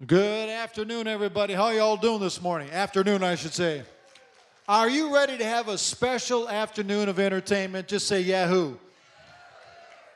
Good afternoon, everybody. How y'all doing this morning? Afternoon, I should say. Are you ready to have a special afternoon of entertainment? Just say Yahoo.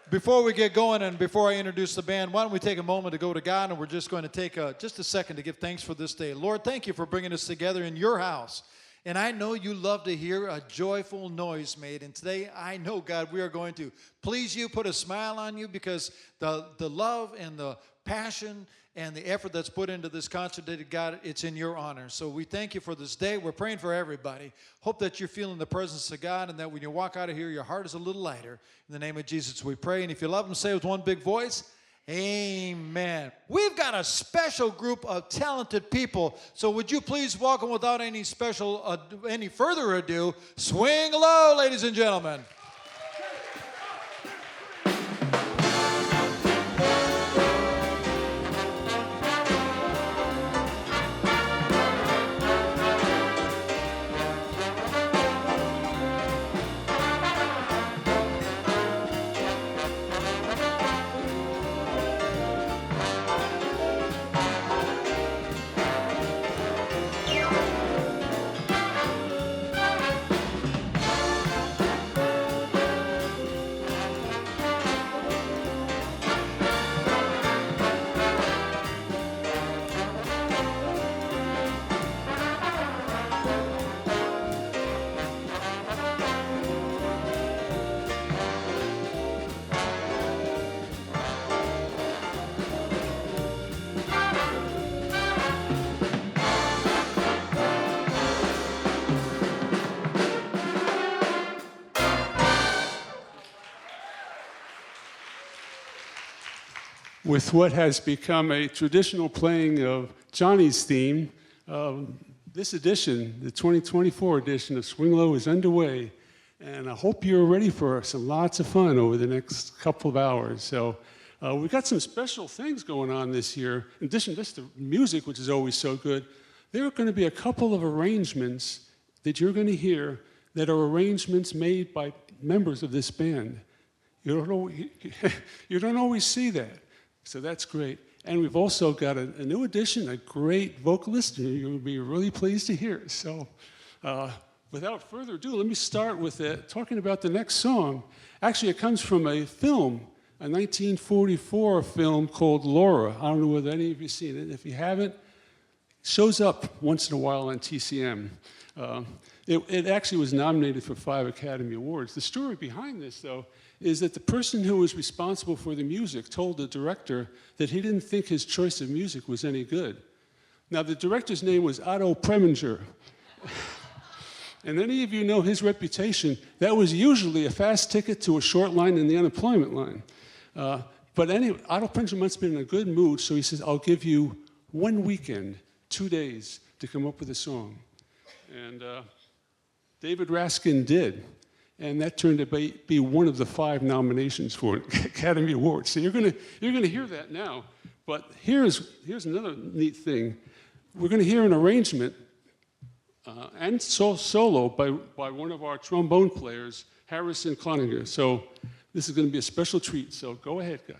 Before we get going and before I introduce the band, why don't we take a moment to go to God, and we're just going to take just a second to give thanks for this day. Lord, thank you for bringing us together in your house. And I know you love to hear a joyful noise made. And today, I know, God, we are going to please you, put a smile on you, because the love and the passion and the effort that's put into this concert, God, it's in your honor. So we thank you for this day. We're praying for everybody. Hope that you're feeling the presence of God, and that when you walk out of here, your heart is a little lighter. In the name of Jesus, we pray. And if you love him, say with one big voice, amen. We've got a special group of talented people. So would you please welcome, without any further ado, Swing Low, ladies and gentlemen. With what has become a traditional playing of Johnny's theme, this edition, the 2024 edition of Swing Low, is underway. And I hope you're ready for some lots of fun over the next couple of hours. So we've got some special things going on this year. In addition to just the music, which is always so good, there are going to be a couple of arrangements that you're going to hear that are arrangements made by members of this band. You don't always see that. So that's great. And we've also got a new addition, a great vocalist you'll be really pleased to hear. So without further ado, let me start with talking about the next song. Actually, it comes from a film, a 1944 film called Laura. I don't know whether any of you have seen it. If you haven't, it shows up once in a while on TCM. It actually was nominated for 5 Academy Awards. The story behind this, though, is that the person who was responsible for the music told the director that he didn't think his choice of music was any good. Now, the director's name was Otto Preminger. And any of you know his reputation, that was usually a fast ticket to a short line in the unemployment line. But anyway, Otto Preminger must have been in a good mood, so he says, I'll give you 1 weekend, 2 days, to come up with a song. And David Raskin did. And that turned to be one of the 5 nominations for an Academy Award. So you're gonna hear that now. But here's another neat thing. We're gonna hear an arrangement and solo by one of our trombone players, Harrison Cloninger. So this is gonna be a special treat. So go ahead, guys.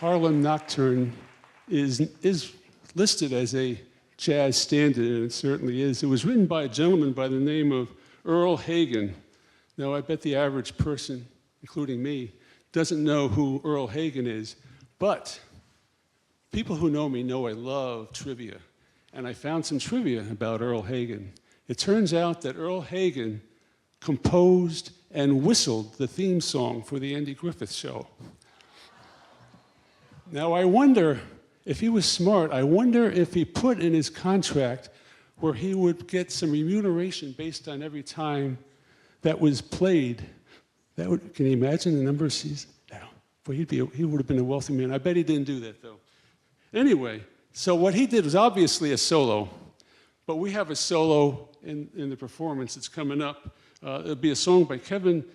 Harlem Nocturne is listed as a jazz standard, and it certainly is. It was written by a gentleman by the name of Earl Hagen. Now, I bet the average person, including me, doesn't know who Earl Hagen is, but people who know me know I love trivia, and I found some trivia about Earl Hagen. It turns out that Earl Hagen composed and whistled the theme song for the Andy Griffith Show. Now, I wonder, if he was smart, I wonder if he put in his contract where he would get some remuneration based on every time that was played. Can you imagine the number of seasons? No. Boy, he would have been a wealthy man. I bet he didn't do that, though. Anyway, so what he did was obviously a solo, but we have a solo in the performance that's coming up. It'll be a song by Kevin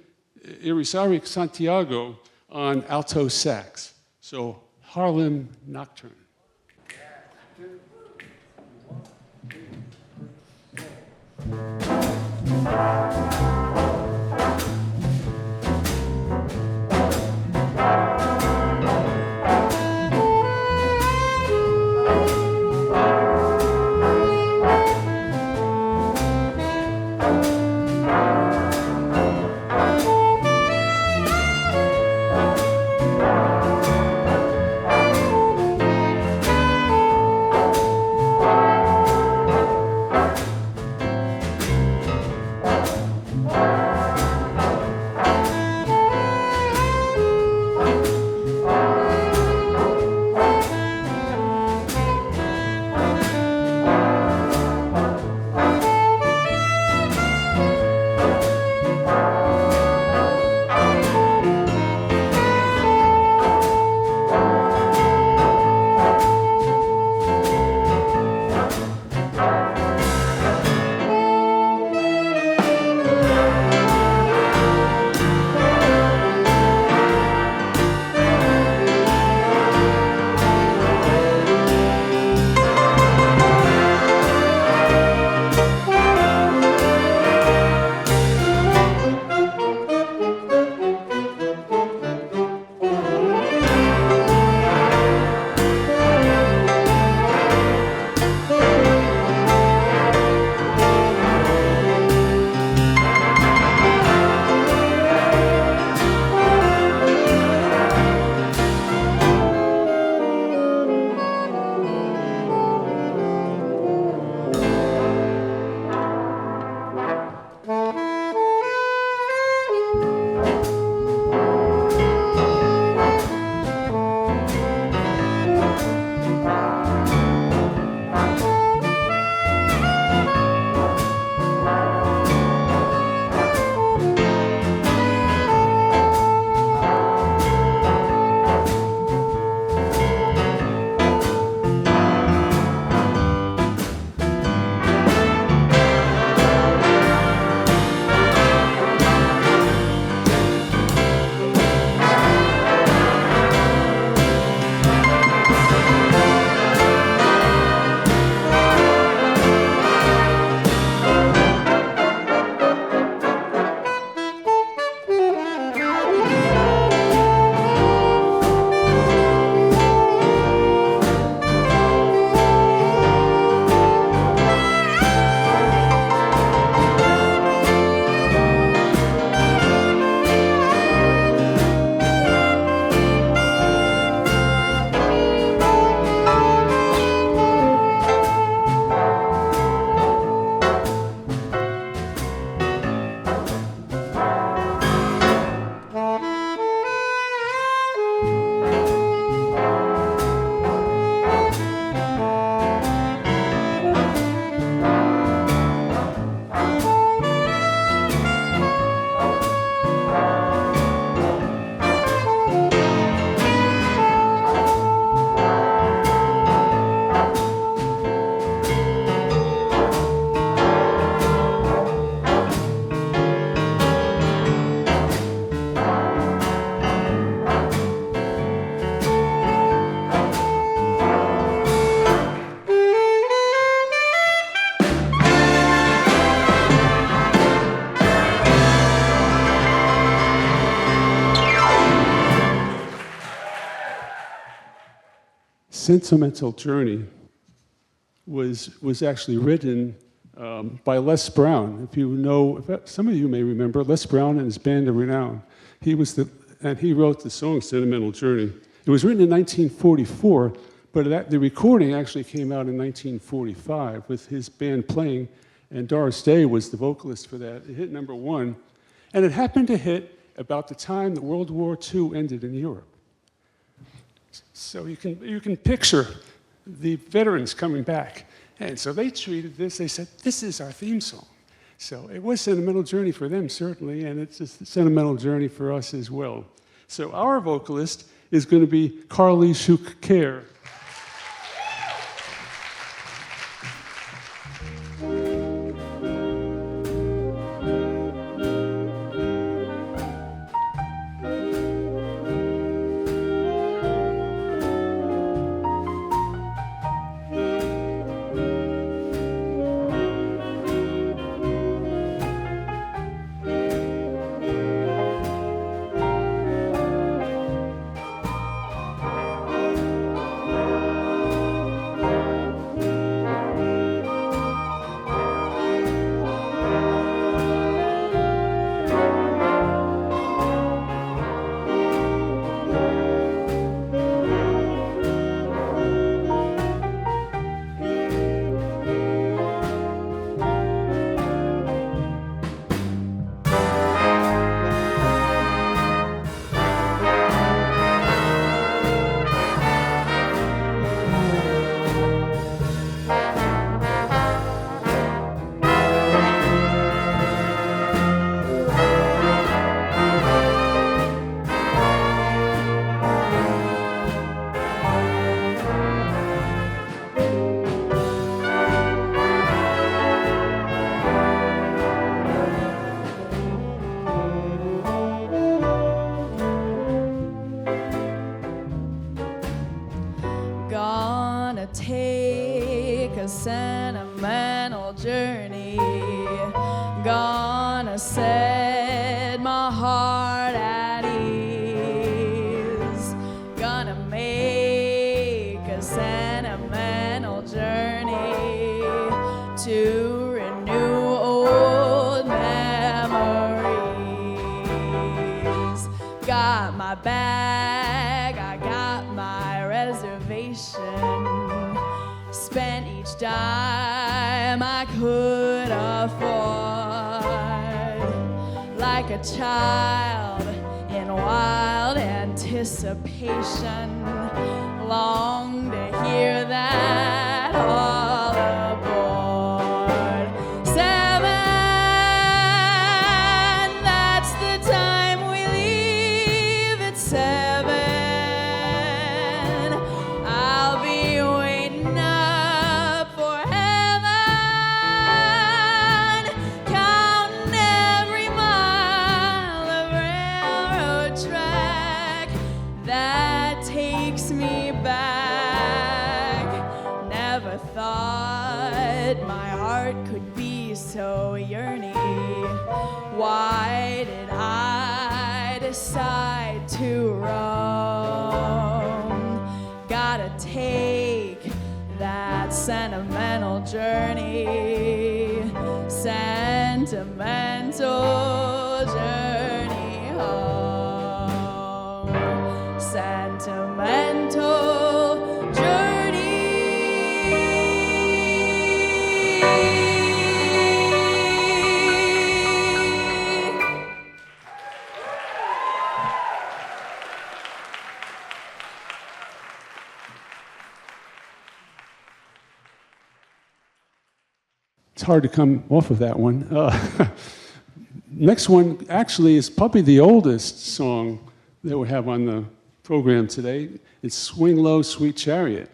Irizarry-Santiago on Alto Sax. So, Harlem Nocturne. Sentimental Journey was actually written by Les Brown. If you know, some of you may remember Les Brown and his Band of Renown. He wrote the song Sentimental Journey. It was written in 1944, but the recording actually came out in 1945 with his band playing, and Doris Day was the vocalist for that. It hit #1, and it happened to hit about the time that World War II ended in Europe. So you can picture the veterans coming back. And so they treated this, they said, this is our theme song. So it was a sentimental journey for them, certainly, and it's a sentimental journey for us as well. So our vocalist is going to be Carly Shukiar. Sentimental journey, gonna set my heart at ease, gonna make a sentimental journey to renew old memories. Got my bag, I got my reservation, spent each dime I could afford, like a child in wild anticipation, long to hear that all aboard. 7, that's the time we leave at 7. I'll be waiting up for heaven, counting every mile of railroad track that takes me back. Never thought my heart could be so yearning. Why did I decide to roam? Gotta take that sentimental journey, sentimental journey home, sentimental journey. It's hard to come off of that one. Next one actually is probably the oldest song that we have on the program today. It's Swing Low, Sweet Chariot.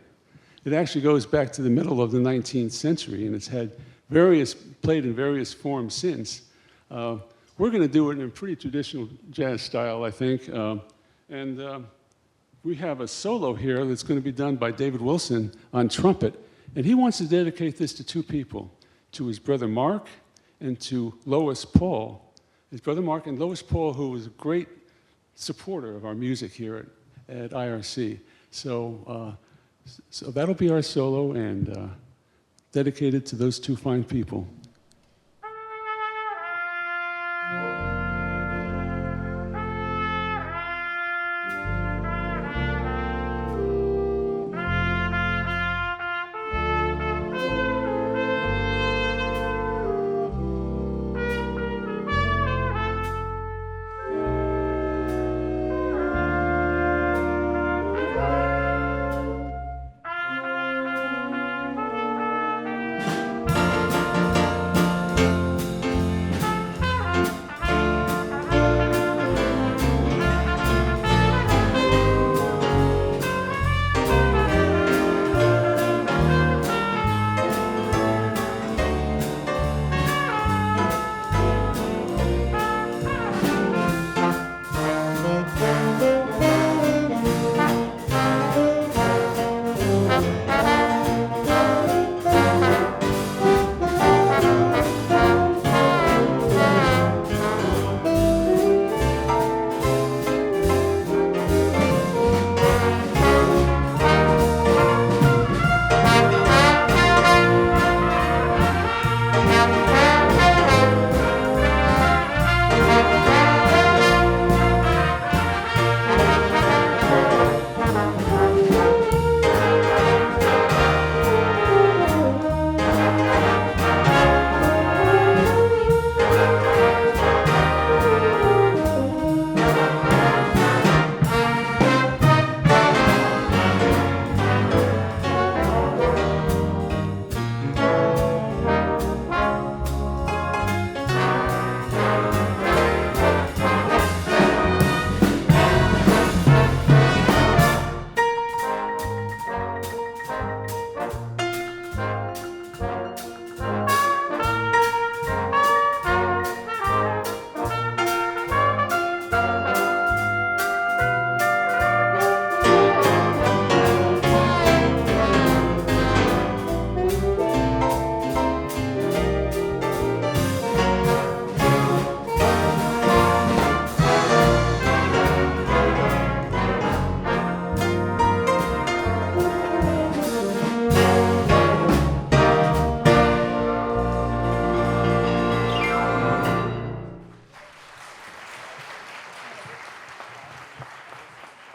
It actually goes back to the middle of the 19th century, and it's had played in various forms since. We're going to do it in a pretty traditional jazz style, I think. We have a solo here that's going to be done by David Wilson on trumpet, and he wants to dedicate this to two people, to his brother Mark and to Lois Paul. His brother Mark and Lois Paul, who was a great supporter of our music here at IRC. So So that'll be our solo, and dedicated to those two fine people.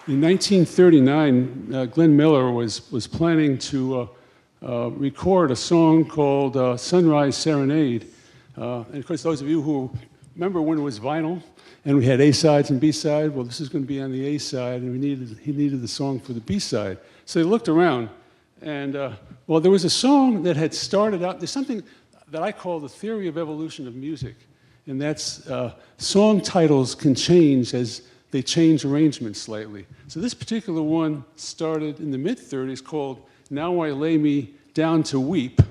In 1939, Glenn Miller was planning to record a song called Sunrise Serenade. And of course, those of you who remember when it was vinyl and we had A-sides and B-sides, well, this is going to be on the A-side, and he needed the song for the B-side. So they looked around, and well, there was a song that had started out. There's something that I call the theory of evolution of music, and that's song titles can change as they change arrangements slightly. So this particular one started in the mid-30s called Now I Lay Me Down to Weep.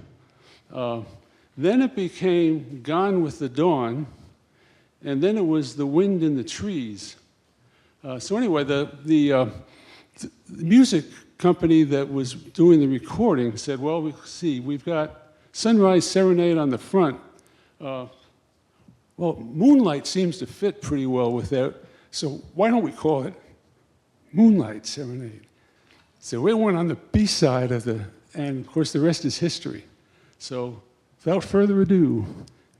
Then it became Gone with the Dawn, and then it was The Wind in the Trees. So anyway, the music company that was doing the recording said, well, we've got Sunrise Serenade on the front. Well, Moonlight seems to fit pretty well with that. So why don't we call it Moonlight Serenade? So we went on the B-side of and of course the rest is history. So without further ado,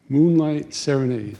Moonlight Serenade.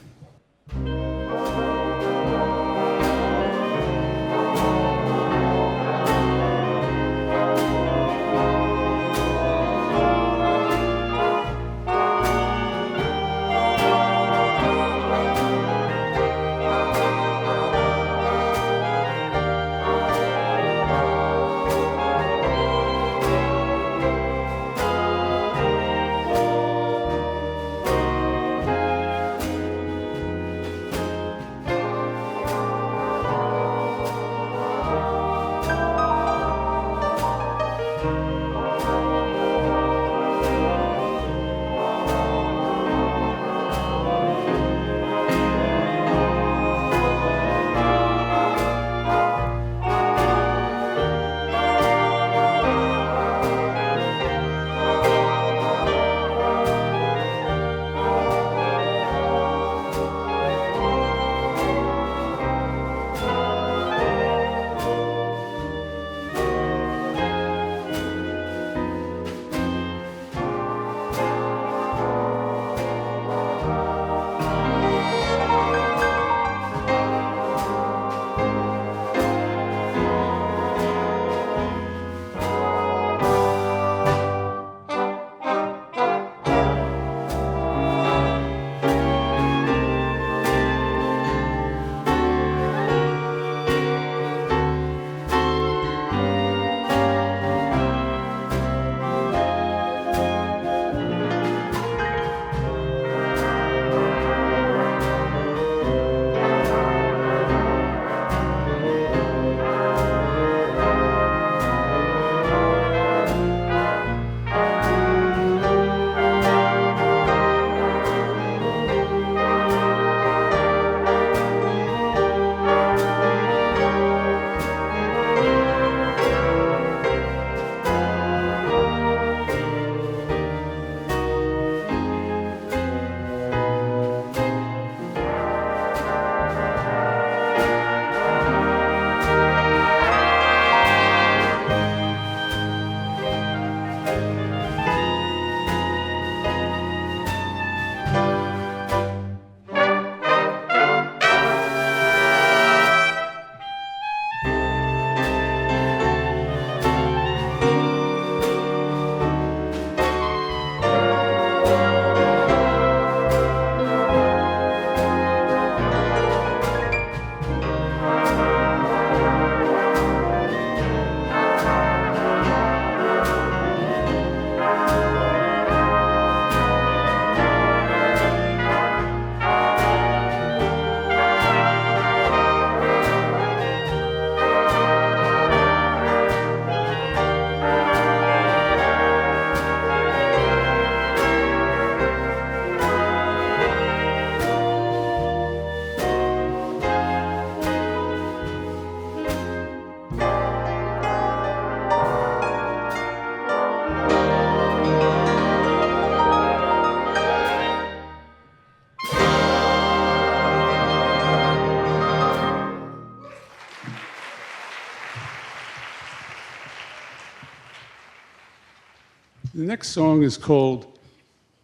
The next song is called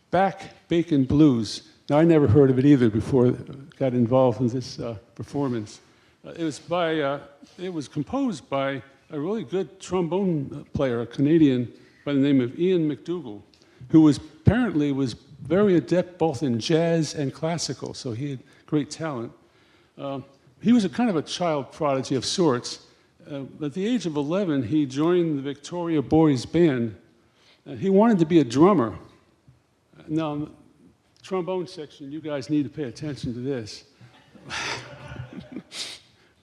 Back Bacon Blues. Now, I never heard of it either before I got involved in this performance. It was composed by a really good trombone player, a Canadian by the name of Ian McDougall, who was apparently very adept both in jazz and classical, so he had great talent. He was a kind of a child prodigy of sorts. At the age of 11, he joined the Victoria Boys Band. He wanted to be a drummer. Now, trombone section, you guys need to pay attention to this.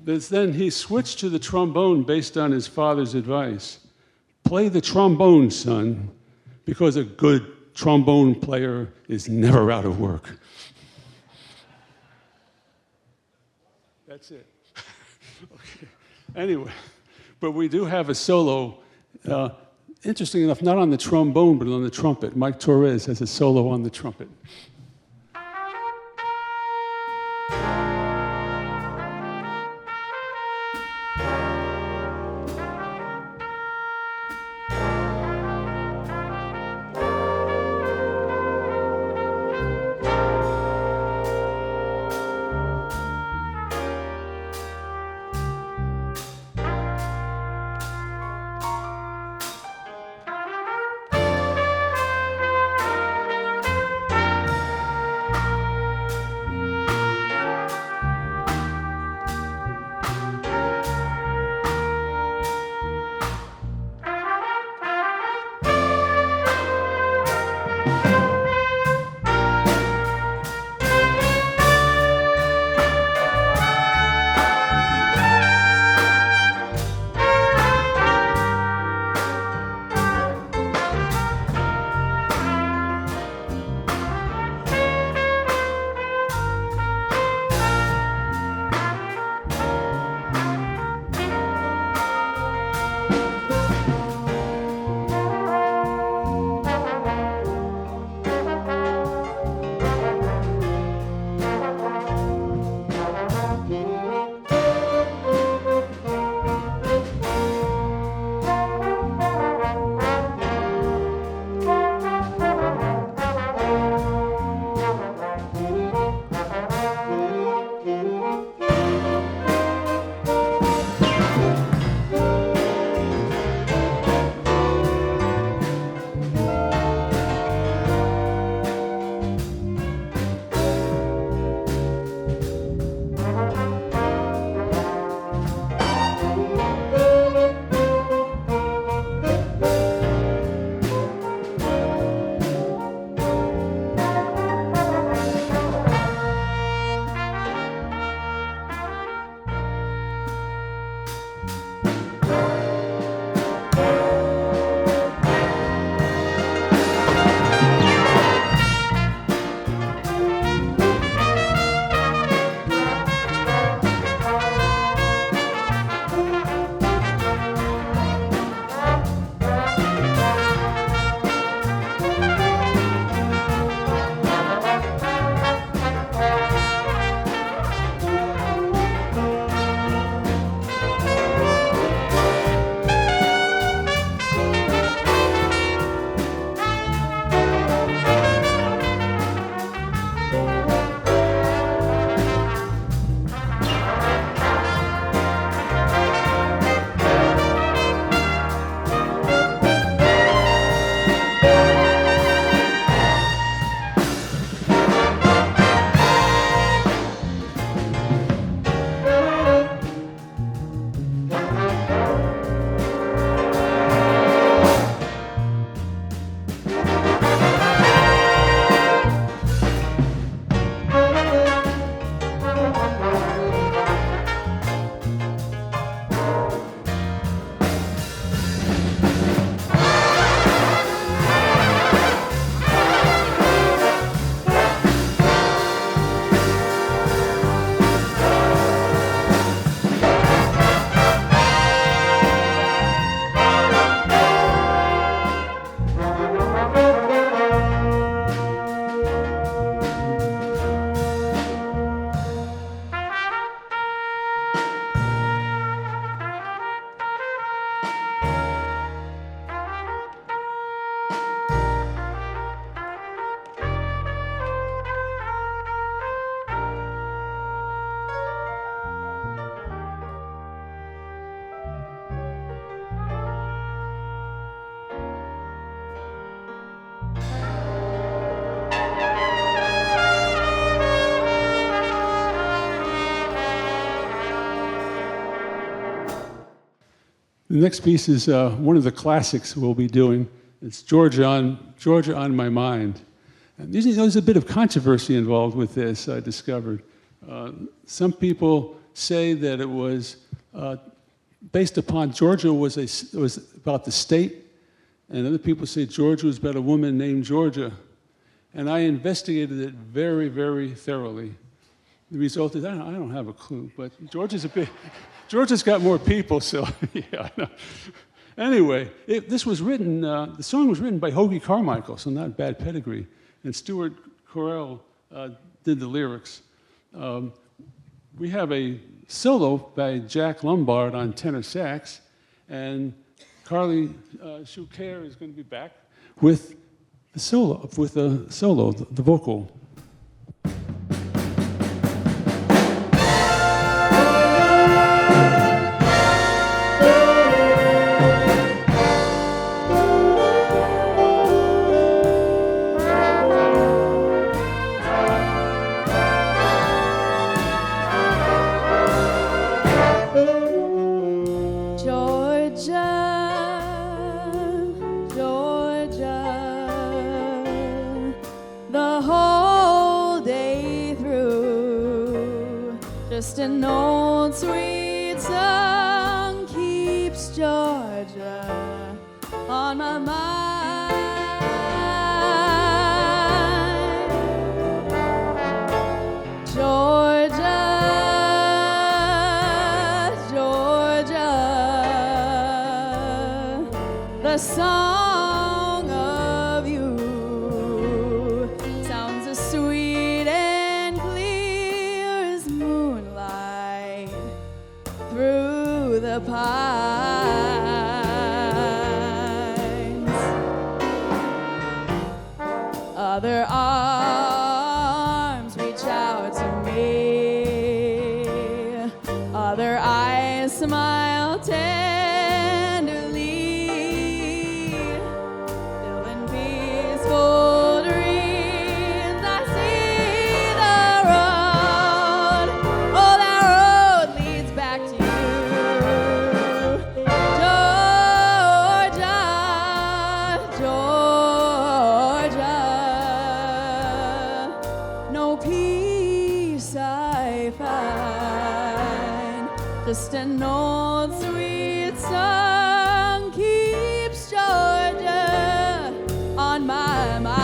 But then he switched to the trombone based on his father's advice. Play the trombone, son, because a good trombone player is never out of work. That's it. Okay. Anyway, but we do have a solo. Interesting enough, not on the trombone, but on the trumpet. Mike Torres has a solo on the trumpet. The next piece is one of the classics we'll be doing. It's Georgia on My Mind. And there's a bit of controversy involved with this, I discovered. Some people say that it was based upon Georgia was about the state, and other people say Georgia was about a woman named Georgia. And I investigated it very, very thoroughly. The result is, I don't have a clue, but Georgia's got more people, so yeah, I know. Anyway, this was written, the song was written by Hoagie Carmichael, so not bad pedigree, and Stuart Correll did the lyrics. We have a solo by Jack Lombard on tenor sax, and Carly Shukiar is going to be back with the solo, the vocal. Just an old sweet song keeps Georgia on my mind. Georgia, Georgia, the song of you sounds as sweet and clear as moonlight through the pines. Other arms reach out to me, other eyes smile tenderly, still in peaceful dreams I see the road. Oh, that road leads back to you, Georgia, Georgia. No peace I find, just an old sweet song keeps Georgia on my mind.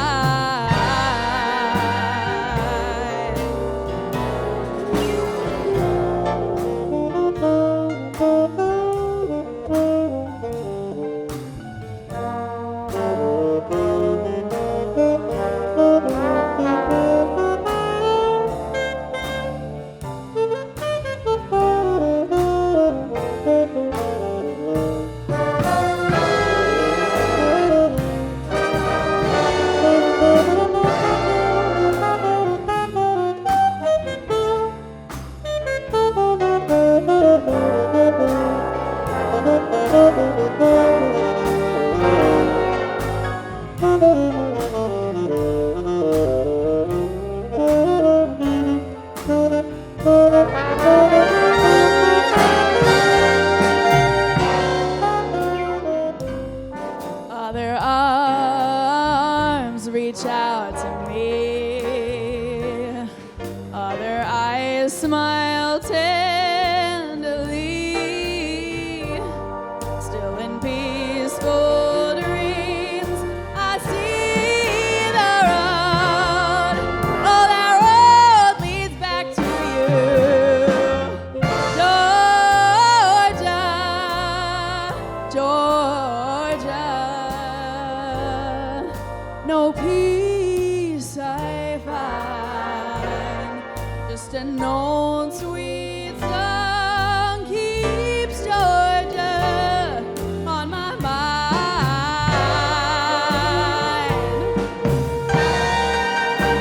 Other arms reach out to me, other eyes smile tenderly, still in peaceful dreams I see the road. Oh, that road leads back to you, Georgia, Georgia. No peace I find, just an old sweet song keeps Georgia on my mind.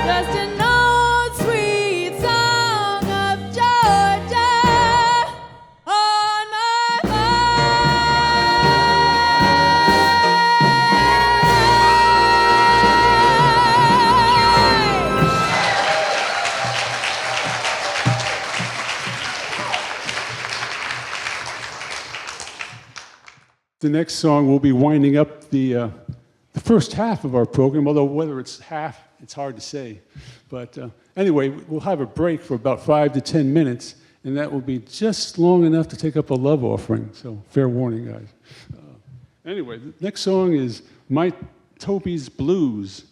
Just an old sweet song of Georgia on my mind. the next song will be winding up the first half of our program, although whether it's half, it's hard to say. But anyway, we'll have a break for about 5 to 10 minutes, and that will be just long enough to take up a love offering. So fair warning, guys. Anyway, the next song is My Tobi's Blues.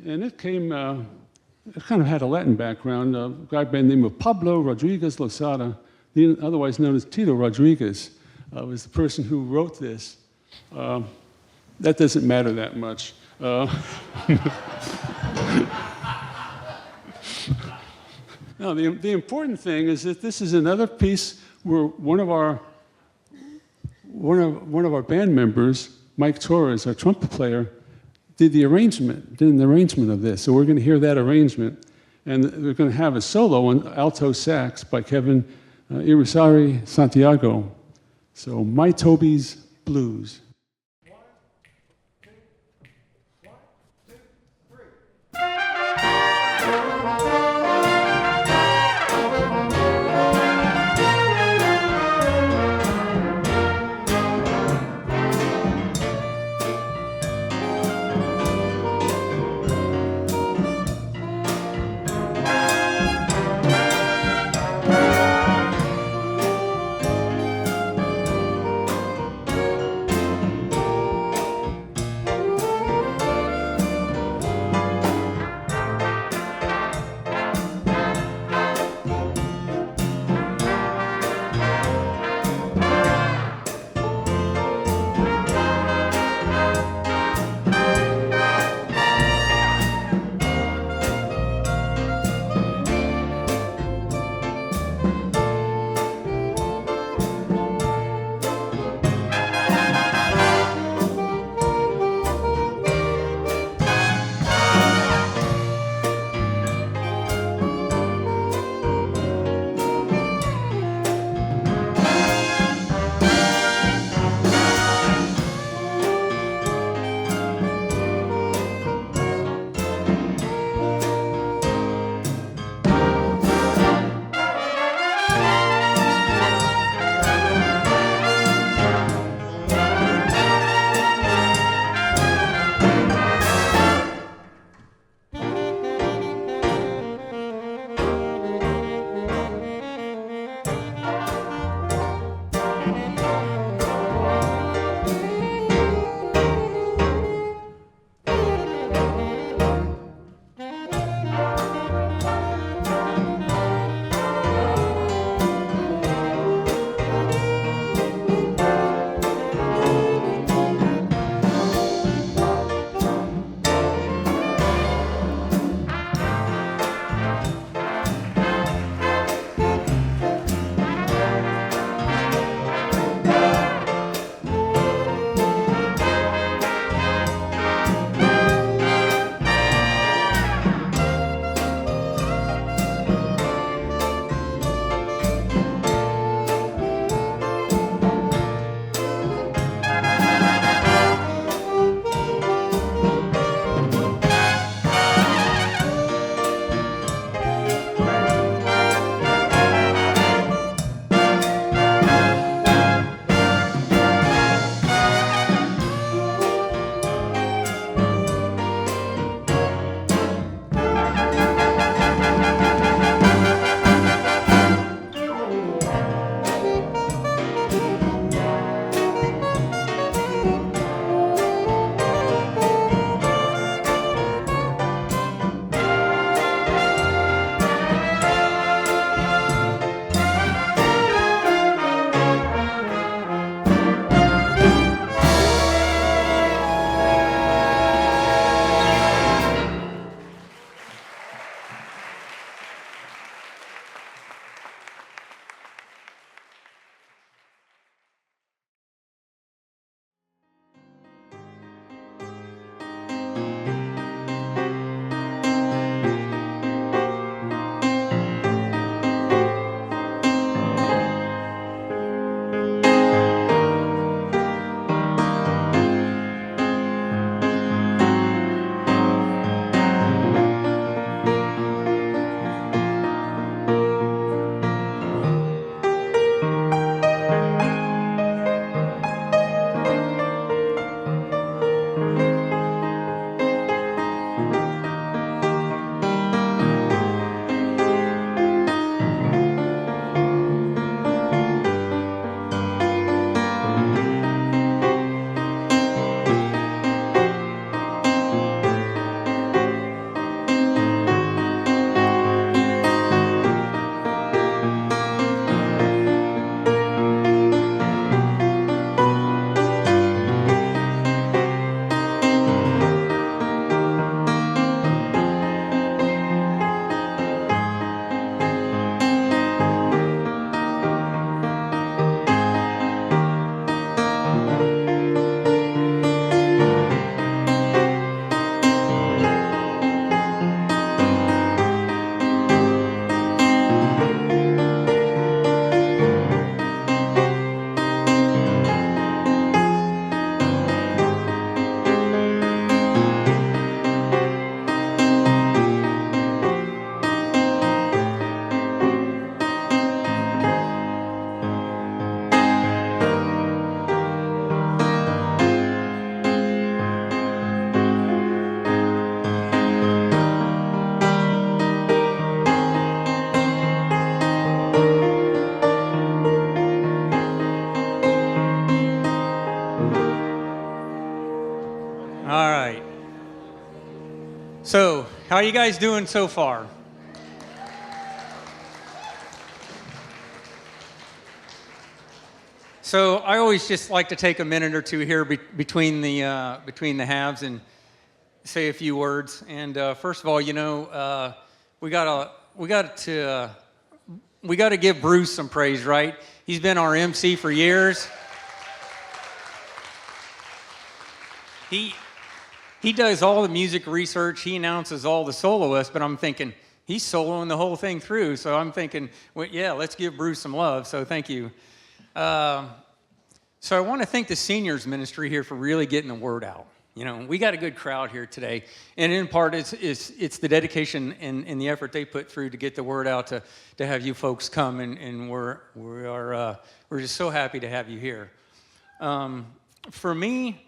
And it came, it kind of had a Latin background. A guy by the name of Pablo Rodriguez Losada, otherwise known as Tito Rodriguez, was the person who wrote this. That doesn't matter that much. No, the important thing is that this is another piece where one of our band members, Mike Torres, our trumpet player, did an arrangement of this. So we're going to hear that arrangement, and we're going to have a solo on Alto Sax by Kevin Irizarry-Santiago. So My Tobi's Blues. So, how are you guys doing so far? So, I always just like to take a minute or two here between the halves and say a few words. And first of all, you know, we got to give Bruce some praise, right? He's been our MC for years. He does all the music research. He announces all the soloists, but I'm thinking he's soloing the whole thing through. So I'm thinking, well, yeah, let's give Bruce some love. So thank you. So I want to thank the seniors ministry here for really getting the word out. You know, we got a good crowd here today, and in part it's the dedication and the effort they put through to get the word out to have you folks come, and we're just so happy to have you here. For me,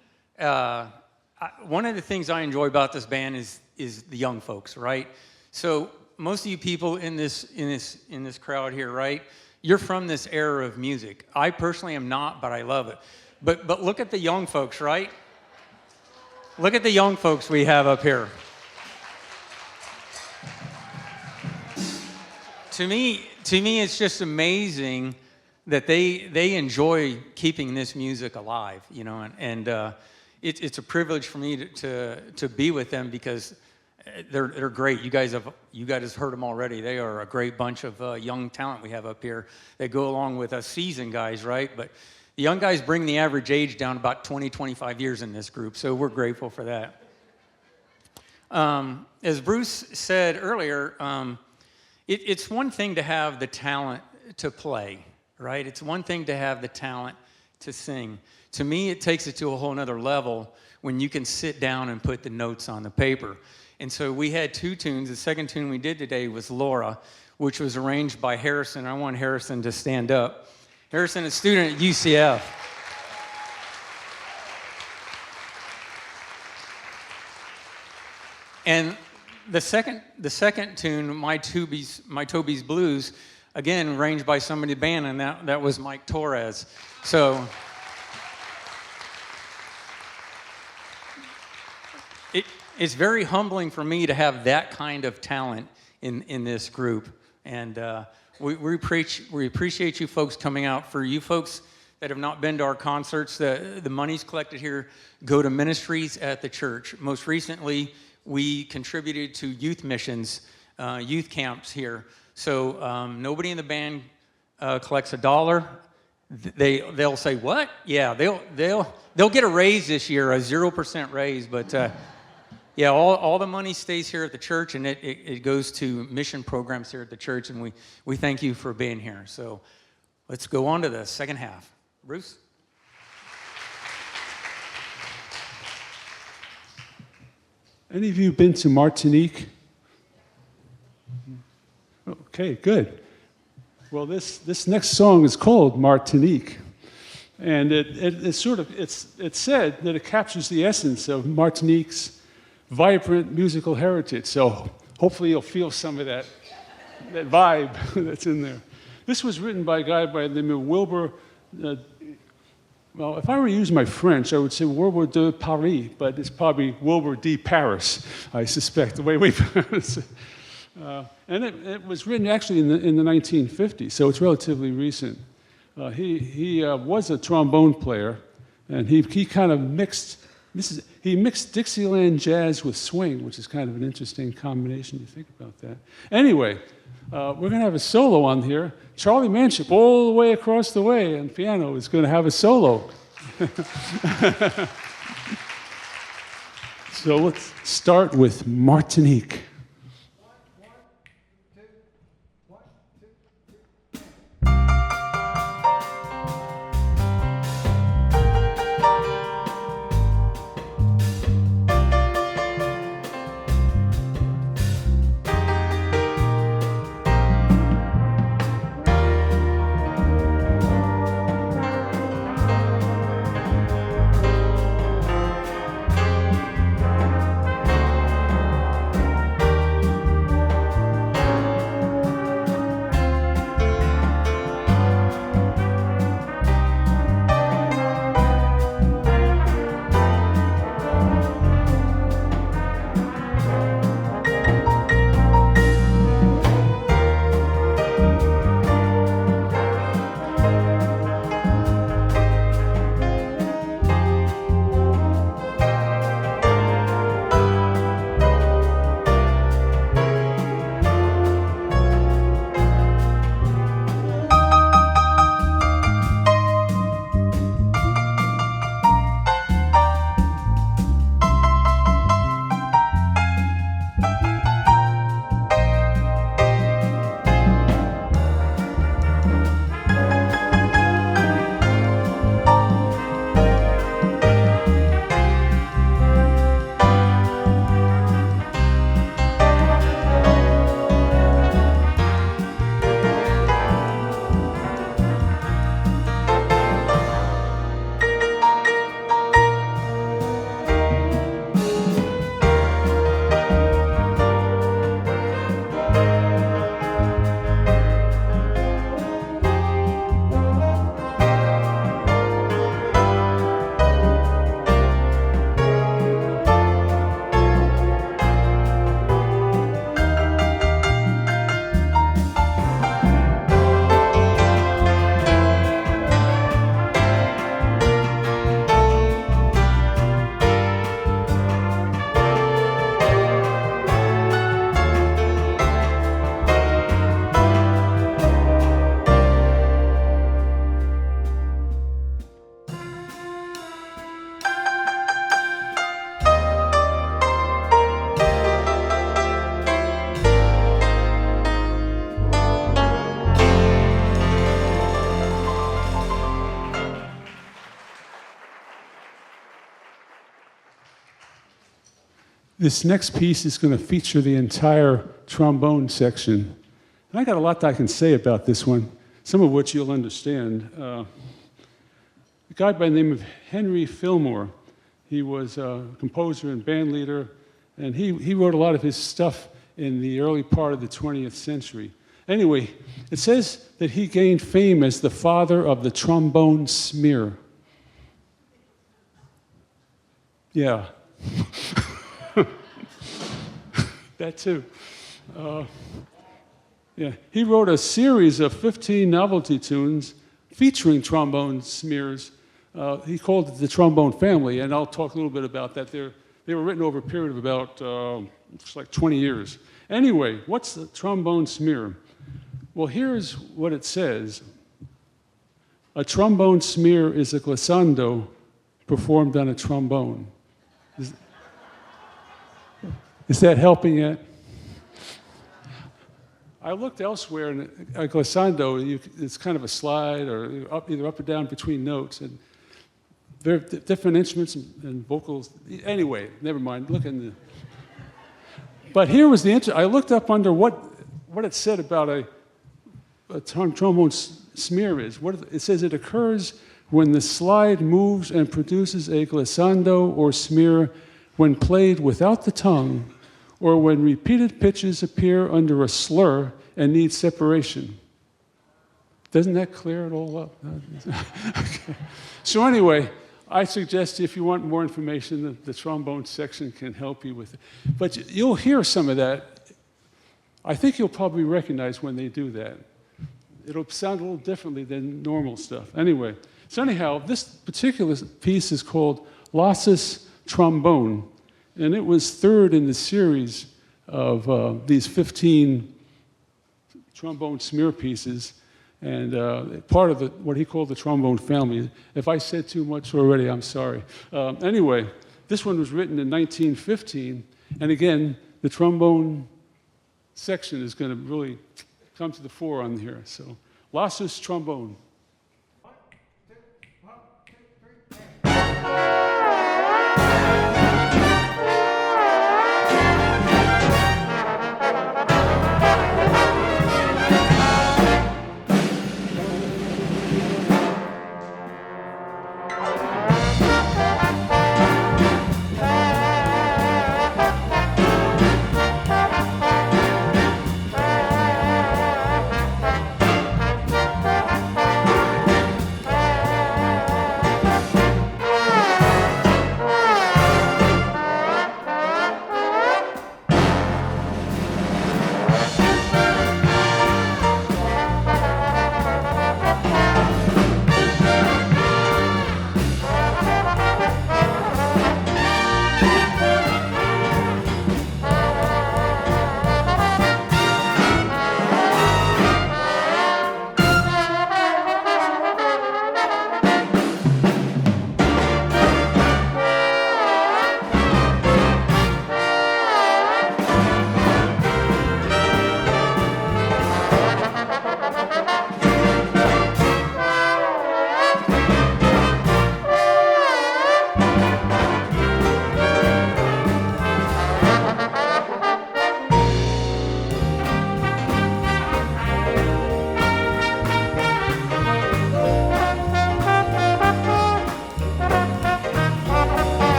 one of the things I enjoy about this band is the young folks, right? So most of you people in this crowd here, right? You're from this era of music. I personally am not, but I love it. But look at the young folks, right? Look at the young folks we have up here. To me, it's just amazing that they enjoy keeping this music alive, you know, and it's a privilege for me to be with them because they're great. You guys have heard them already. They are a great bunch of young talent we have up here that go along with us seasoned guys, right? But the young guys bring the average age down about 20, 25 years in this group, so we're grateful for that. As Bruce said earlier, it's one thing to have the talent to play, right? It's one thing to have the talent to sing. To me, it takes it to a whole nother level when you can sit down and put the notes on the paper. And so we had two tunes. The second tune we did today was Laura, which was arranged by Harrison. I want Harrison to stand up. Harrison is a student at UCF. And the second tune, My Tobi's Blues, again, arranged by somebody in the band, and that was Mike Torres. So it's very humbling for me to have that kind of talent in this group. And we appreciate you folks coming out. For you folks that have not been to our concerts, the monies collected here go to ministries at the church. Most recently, we contributed to youth missions, youth camps here. So nobody in the band collects $1. They'll say, what? Yeah, they'll get a raise this year, a 0% raise, but yeah, all the money stays here at the church, and it goes to mission programs here at the church, and we thank you for being here. So let's go on to the second half. Bruce? Any of you been to Martinique? Okay, good. Well, this next song is called Martinique, and it's said that it captures the essence of Martinique's vibrant musical heritage. So hopefully you'll feel some of that vibe that's in there. This was written by a guy by the name of Wilbur. Well, if I were to use my French, I would say Wilbur de Paris, but it's probably Wilbur de Paris, I suspect, the way we pronounce it. And it was written actually in the 1950s, so it's relatively recent. He was a trombone player, and he kind of mixed Dixieland jazz with swing, which is kind of an interesting combination. You think about that. Anyway, we're going to have a solo on here. Charlie Manship, all the way across the way on piano, is going to have a solo. So let's start with Martinique. This next piece is going to feature the entire trombone section. And I got a lot that I can say about this one, some of which you'll understand. A guy by the name of Henry Fillmore, he was a composer and band leader, and he wrote a lot of his stuff in the early part of the 20th century. Anyway, it says that he gained fame as the father of the trombone smear. Yeah. That too. Yeah. He wrote a series of 15 novelty tunes featuring trombone smears. He called it the Trombone Family, and I'll talk a little bit about that. They were written over a period of about it's like 20 years. Anyway, what's the trombone smear? Well, here's what it says. A trombone smear is a glissando performed on a trombone. Is that helping yet? I looked elsewhere, and a glissando, it's kind of a slide, or either up or down between notes, and there are different instruments and vocals. Anyway, never mind. Look in the. But here was the I looked up under what it said about a trombone smear is. It says it occurs when the slide moves and produces a glissando or smear when played without the tongue, or when repeated pitches appear under a slur and need separation. Doesn't that clear it all up? Okay. So anyway, I suggest if you want more information, the trombone section can help you with it. But you'll hear some of that. I think you'll probably recognize when they do that. It'll sound a little differently than normal stuff. Anyway, so anyhow, this particular piece is called Lassus Trombone, and it was third in the series of these 15 trombone smear pieces, and part of what he called the trombone family. If I said too much already, I'm sorry. Anyway, this one was written in 1915, and again, the trombone section is going to really come to the fore on here. So, Lassus Trombone.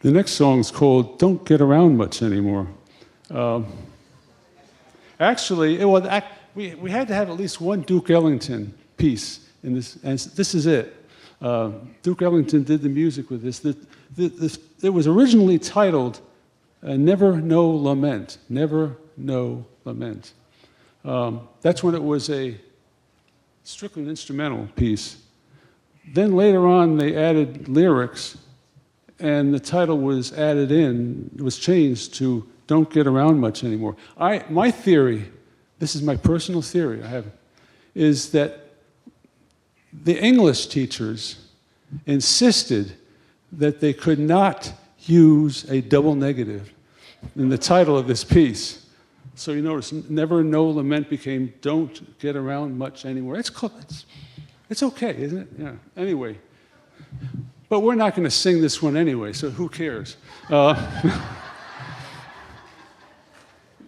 The next song's called Don't Get Around Much Anymore. Actually, we had to have at least one Duke Ellington piece in this, and this is it. Duke Ellington did the music with this. It was originally titled Never No Lament, Never No Lament. That's when it was a strictly instrumental piece. Then later on, they added lyrics, and the title was added in, it was changed to Don't Get Around Much Anymore. My theory, this is my personal theory, is that the English teachers insisted that they could not use a double negative in the title of this piece. So you notice, Never No Lament became Don't Get Around Much Anymore. It's okay, isn't it? Yeah. Anyway, but we're not going to sing this one anyway, so who cares? They're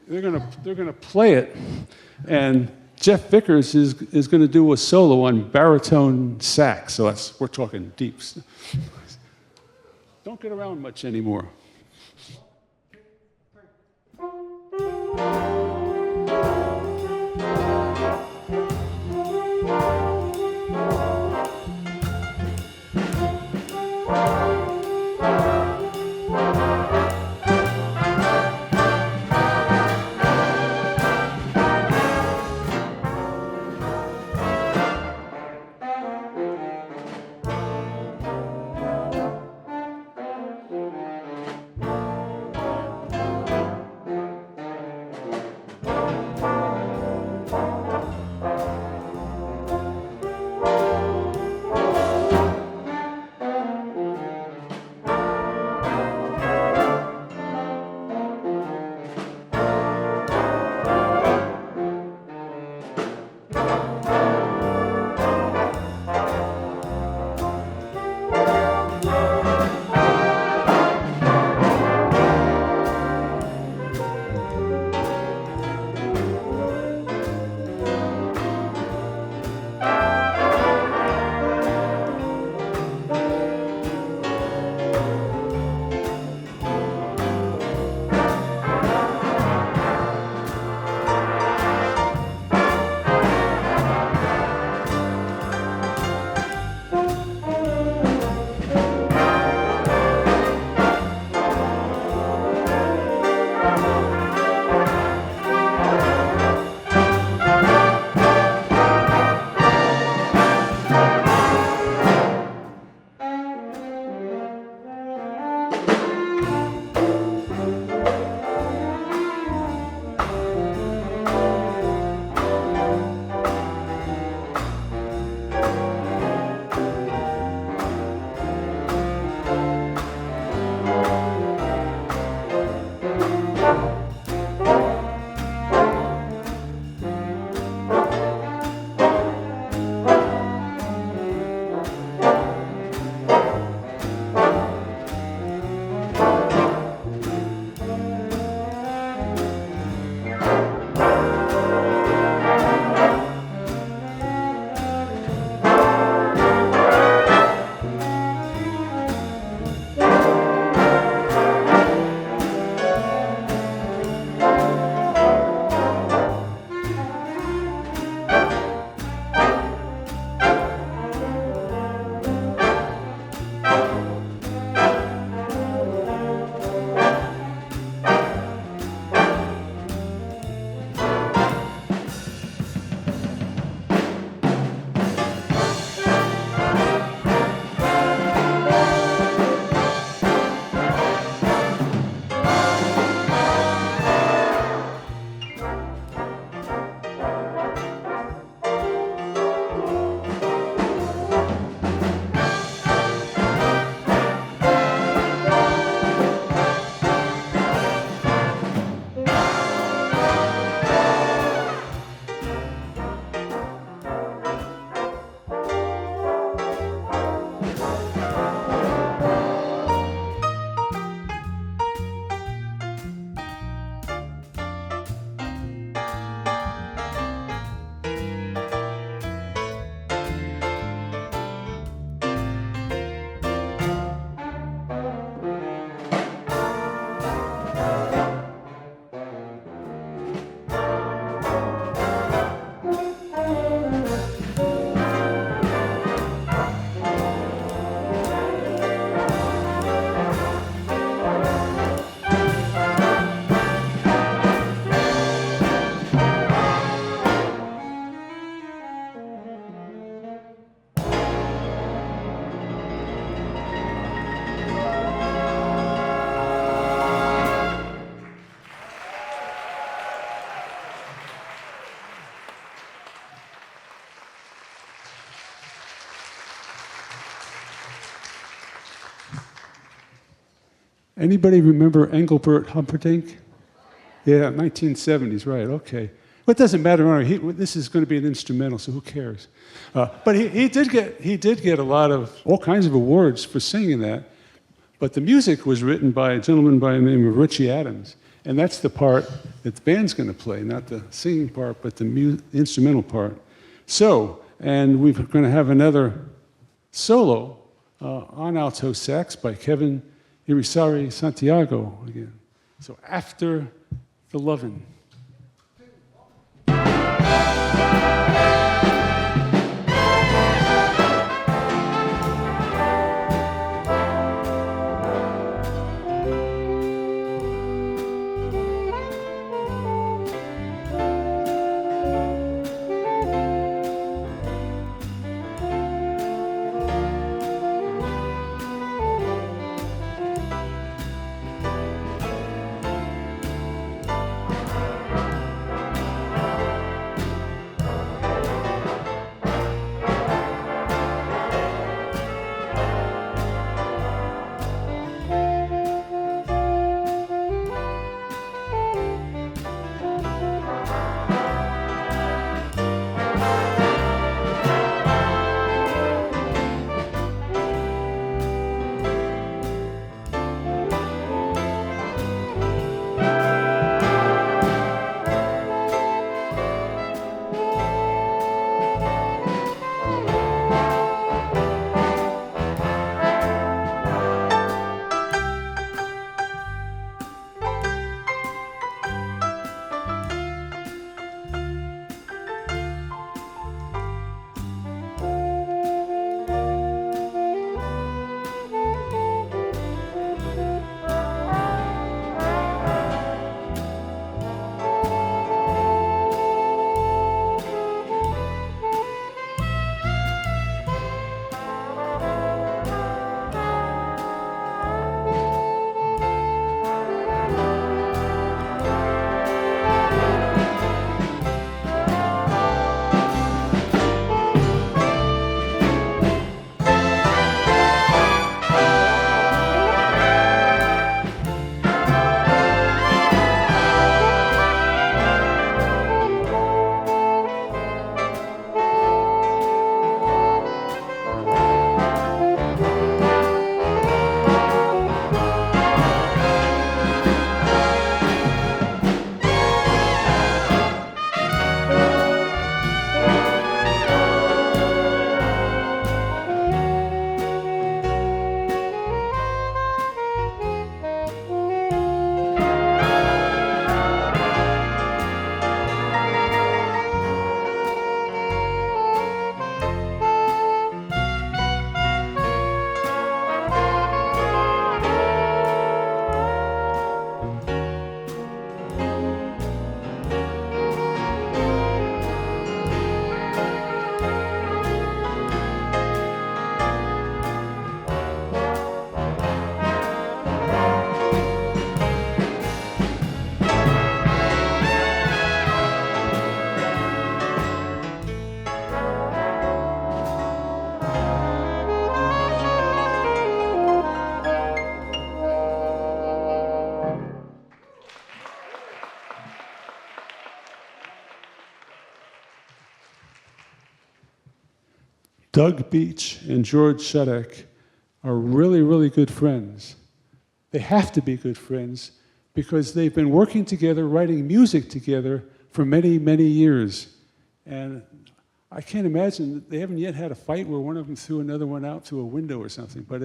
going to play it, and Jeff Vickers is going to do a solo on baritone sax. So we're talking deeps. Don't get around much anymore. Anybody remember Engelbert Humperdinck? Yeah, 1970s, right, okay. But it doesn't matter, this is going to be an instrumental, so who cares? But he did get all kinds of awards for singing that. But the music was written by a gentleman by the name of Richie Adams. And that's the part that the band's going to play, not the singing part, but the instrumental part. So, and we're going to have another solo on Alto Sax by Kevin Irizarry-Santiago again. So After the Lovin'. Doug Beach and George Shudak are really, really good friends. They have to be good friends because they've been working together, writing music together for many, many years. And I can't imagine, they haven't yet had a fight where one of them threw another one out through a window or something, but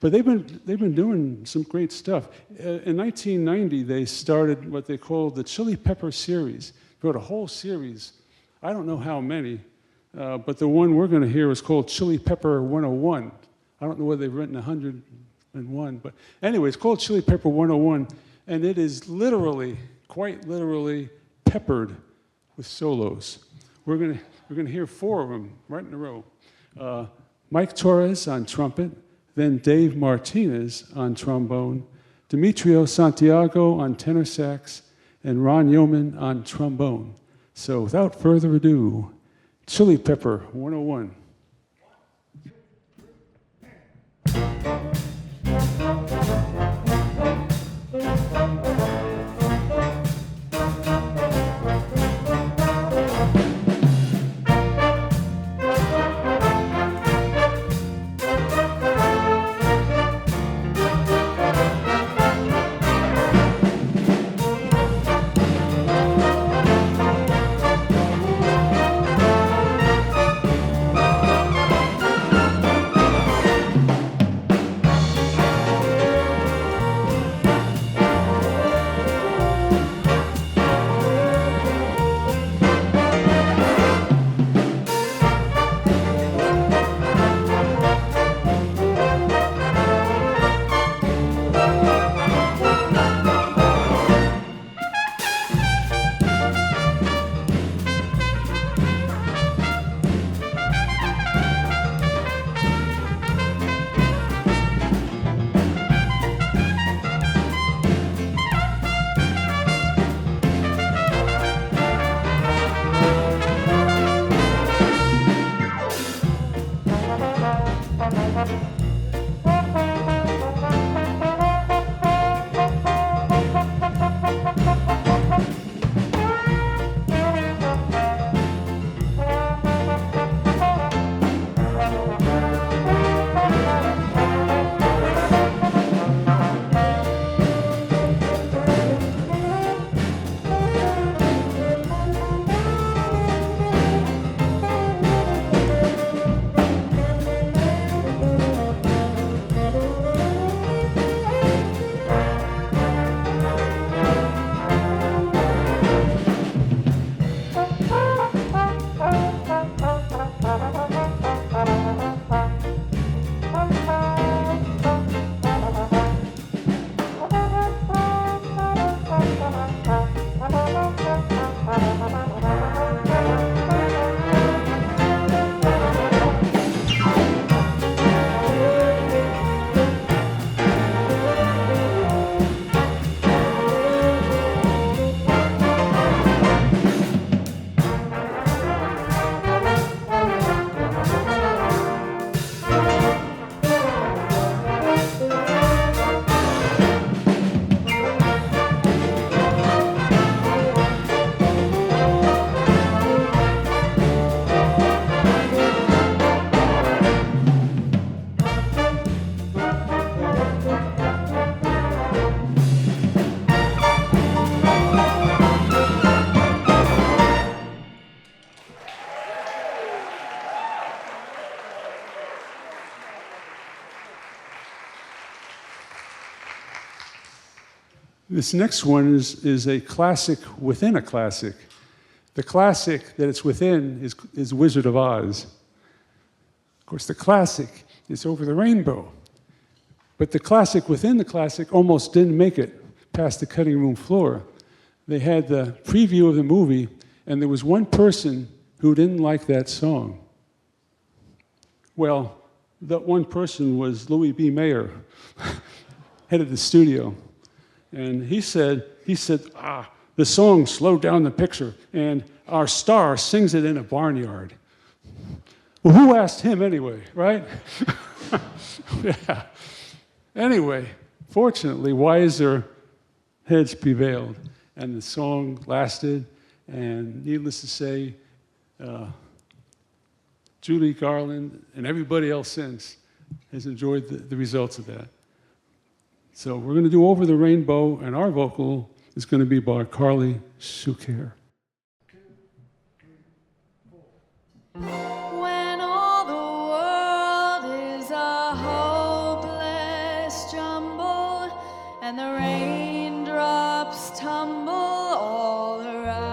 they've been doing some great stuff. In 1990, they started what they called the Chili Pepper series. They wrote a whole series, I don't know how many, but the one we're going to hear is called Chili Pepper 101. I don't know whether they've written 101, but anyway, it's called Chili Pepper 101, and it is literally, quite literally, peppered with solos. We're going to hear 4 of them right in a row. Mike Torres on trumpet, then Dave Martinez on trombone, Demitrio Santiago on tenor sax, and Ron Youman on trombone. So without further ado, Chili Pepper 101. This next one is a classic within a classic. The classic that it's within is Wizard of Oz. Of course, the classic is Over the Rainbow. But the classic within the classic almost didn't make it past the cutting room floor. They had the preview of the movie, and there was one person who didn't like that song. Well, that one person was Louis B. Mayer, head of the studio. And he said, the song slowed down the picture, and our star sings it in a barnyard. Well, who asked him anyway, right? Yeah. Anyway, fortunately, wiser heads prevailed, and the song lasted, and needless to say, Julie Garland and everybody else since has enjoyed the results of that. So we're going to do Over the Rainbow, and our vocal is going to be by Carly Shukiar. When all the world is a hopeless jumble and the raindrops tumble all around,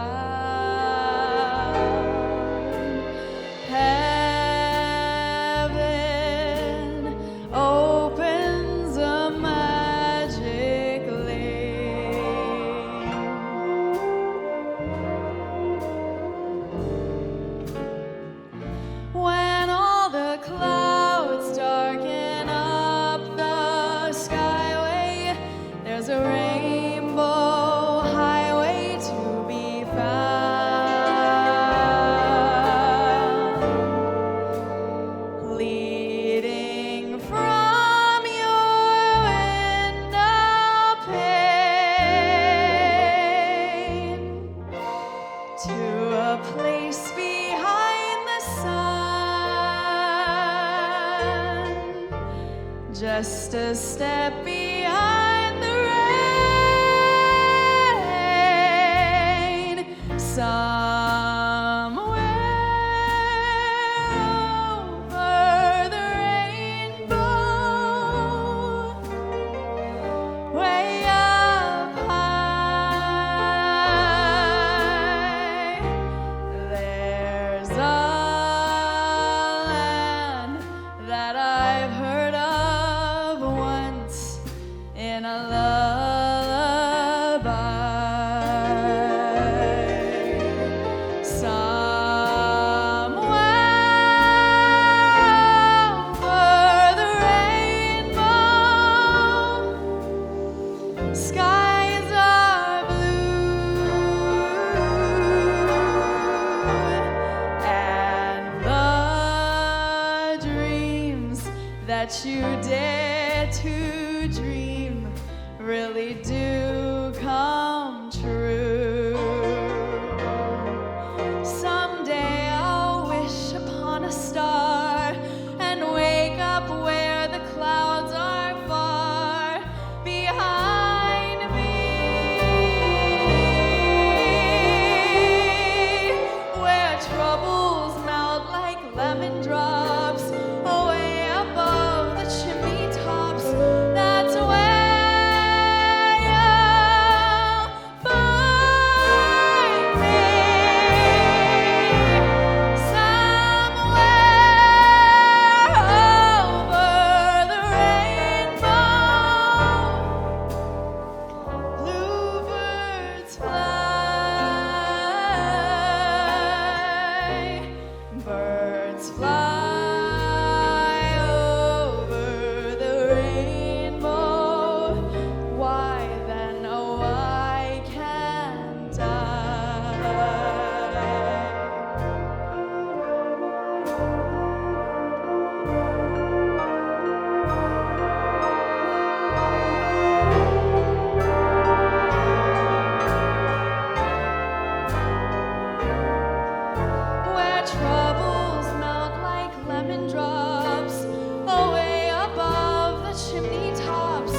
heaven opens a magic lane. When all the clouds darken just a step behind the rain. Somewhere over the rainbow, way up high, there's a land that I've heard of once in a lullaby. Somewhere over the rainbow, skies are blue, and the dreams that you dare to dream really do come true. Someday I'll wish upon a star and wake up where the clouds are far behind me, where troubles melt like lemon drops away above the chimney tops. That's where you'll find me. Somewhere over the rainbow, bluebirds fly, birds fly over the rainbow. Why then, oh, I can't die. Where troubles melt like lemon drops away above the chimney tops.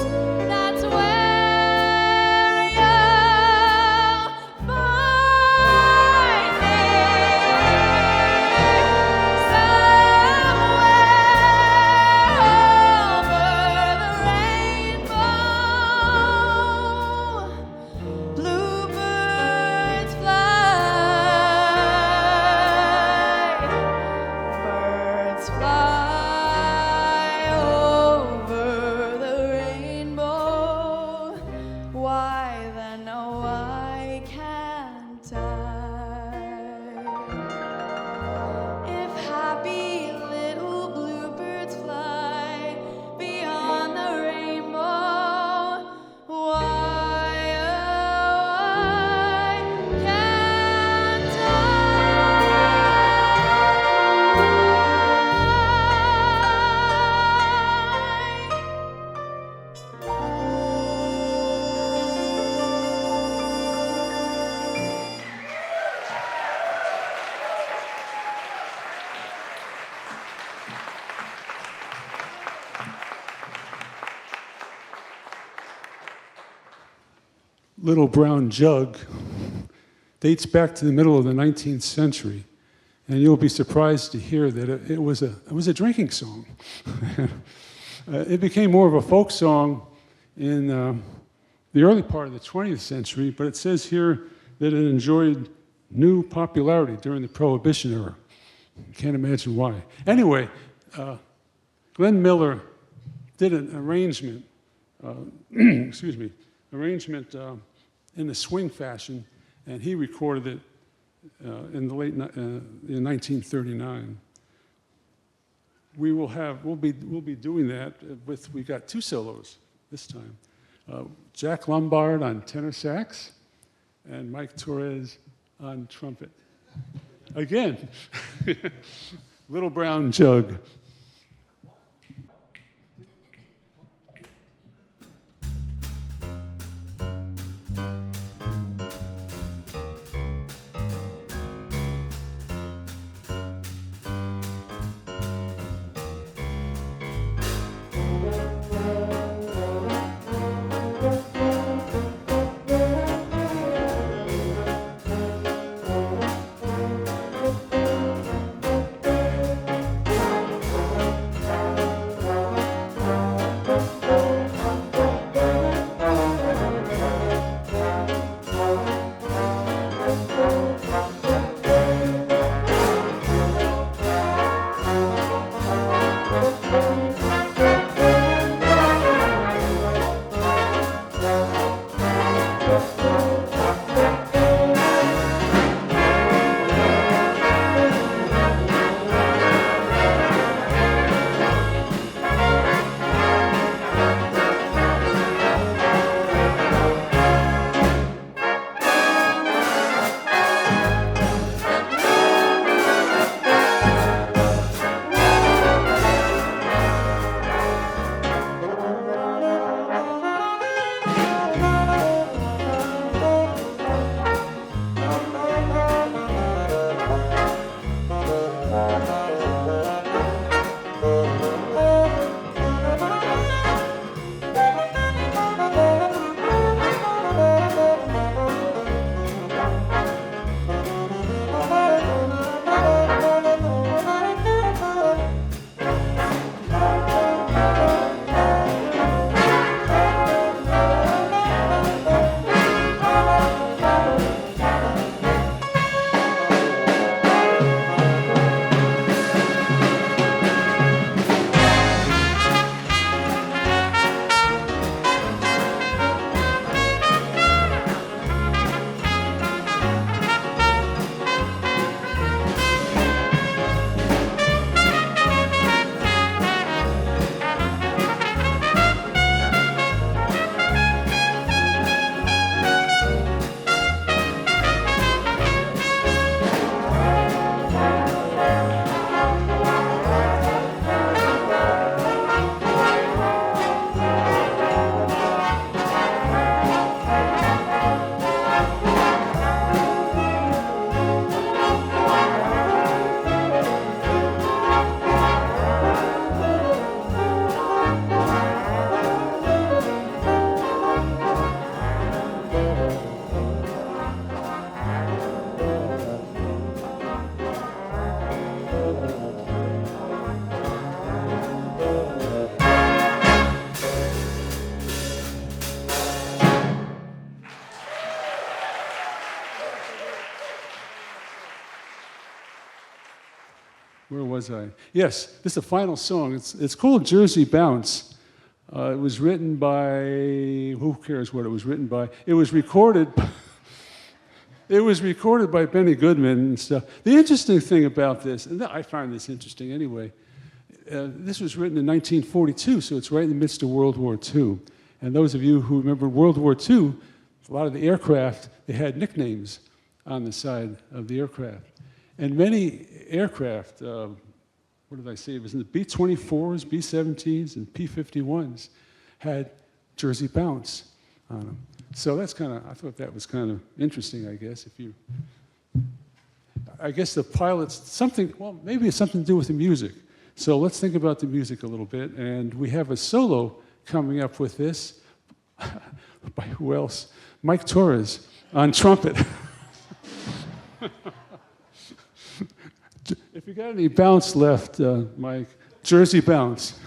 That's where you'll find me. Somewhere over the rainbow, bluebirds fly, birds fly over the rainbow. Why then, oh, I can't die. If happy little bluebirds fly beyond the rainbow, why, oh, I can't Little Brown Jug dates back to the middle of the 19th century, and you'll be surprised to hear that it was a drinking song. It became more of a folk song in the early part of the 20th century, but it says here that it enjoyed new popularity during the Prohibition era. Can't imagine why. Anyway, Glenn Miller did an arrangement, in the swing fashion, and he recorded it in 1939. We'll be doing that with, we got two solos this time. Jack Lombard on tenor sax and Mike Torres on trumpet. Again, Little Brown Jug. was I? Yes, this is the final song. It's called Jersey Bounce. It was written by, who cares what it was written by? It was recorded by Benny Goodman and stuff. The interesting thing about this, and I find this interesting anyway, this was written in 1942, so it's right in the midst of World War II. And those of you who remember World War II, a lot of the aircraft, they had nicknames on the side of the aircraft. And many aircraft, what did I say? It was in the B-24s, B-17s, and P-51s had Jersey Bounce on them. So that's kind of, I thought that was kind of interesting, I guess. I guess the pilots, well, maybe it's something to do with the music. So let's think about the music a little bit. And we have a solo coming up with this by who else? Mike Torres on trumpet. If you got any bounce left, Mike, Jersey Bounce.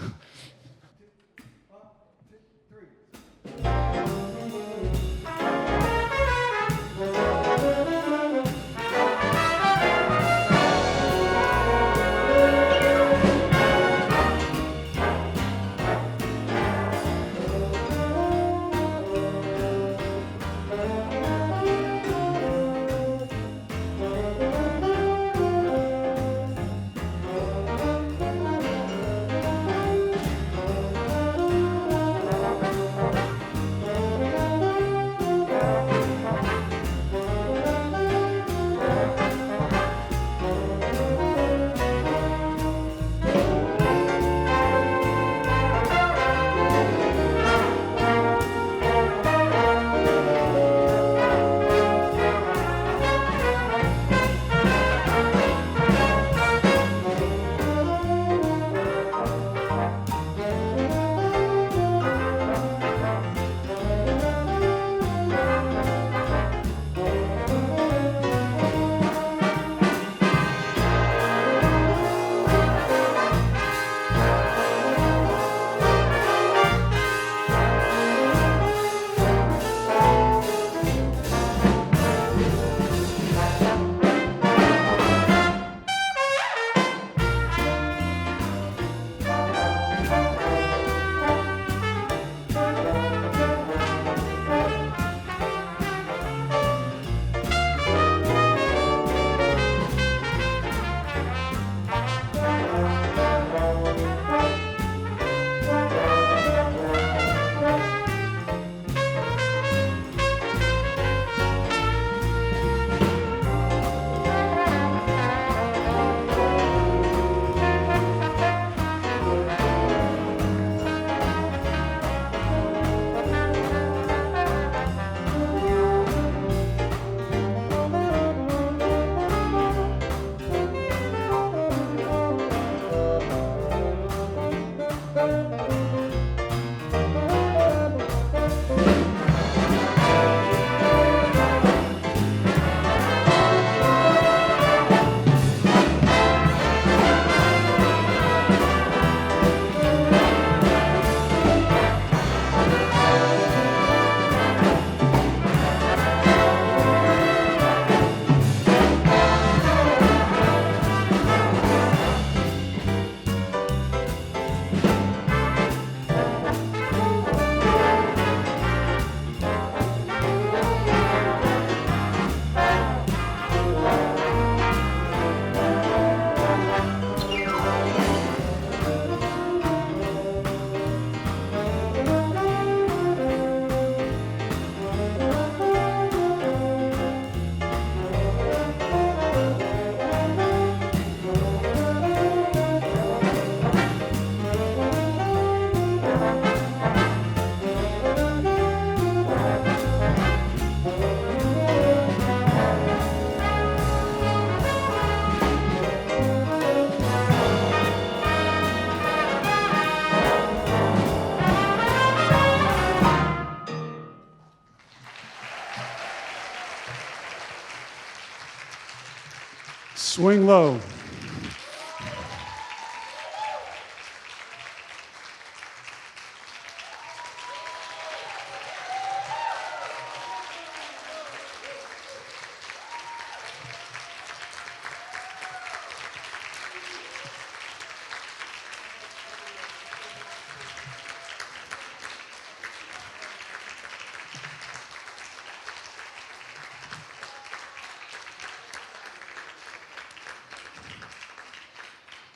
Swing low.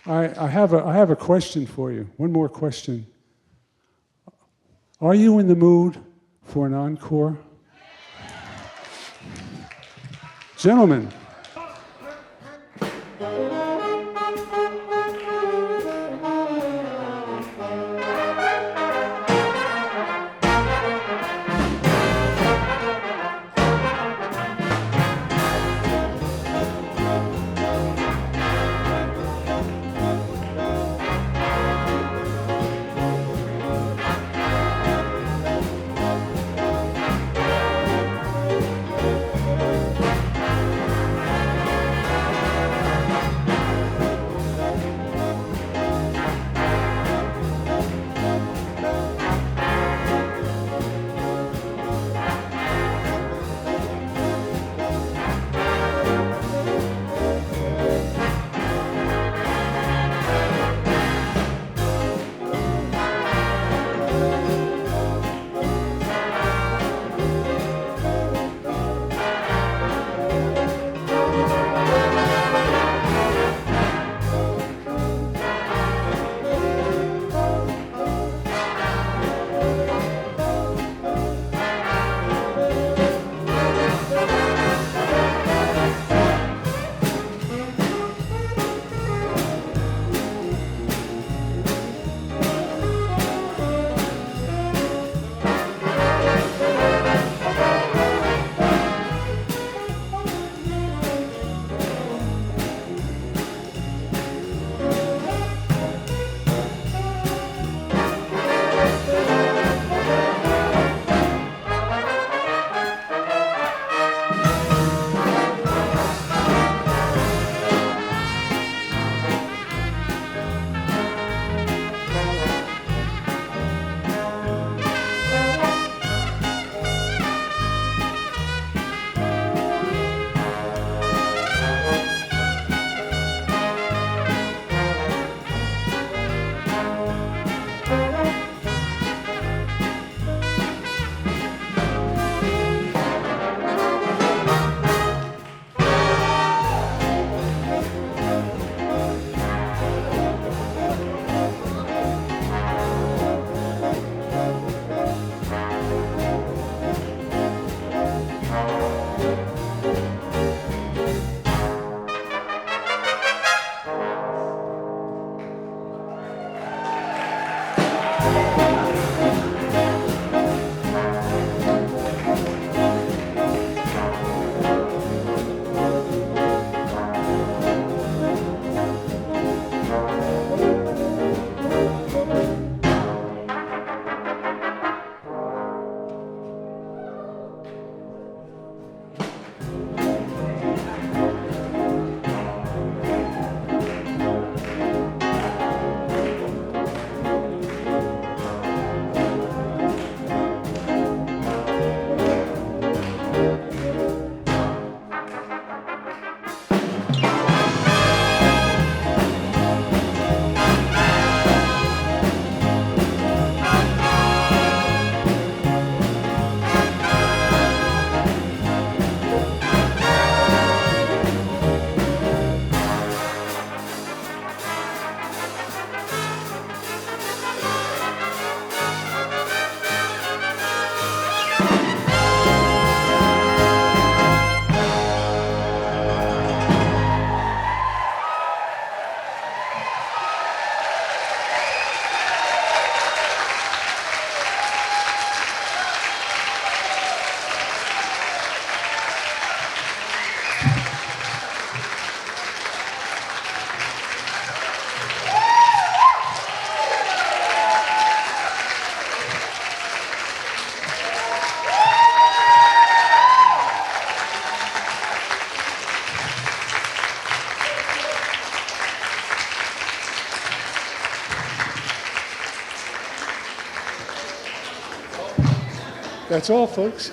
I have a question for you. One more question. Are you in the mood for an encore? Gentlemen. That's all, folks.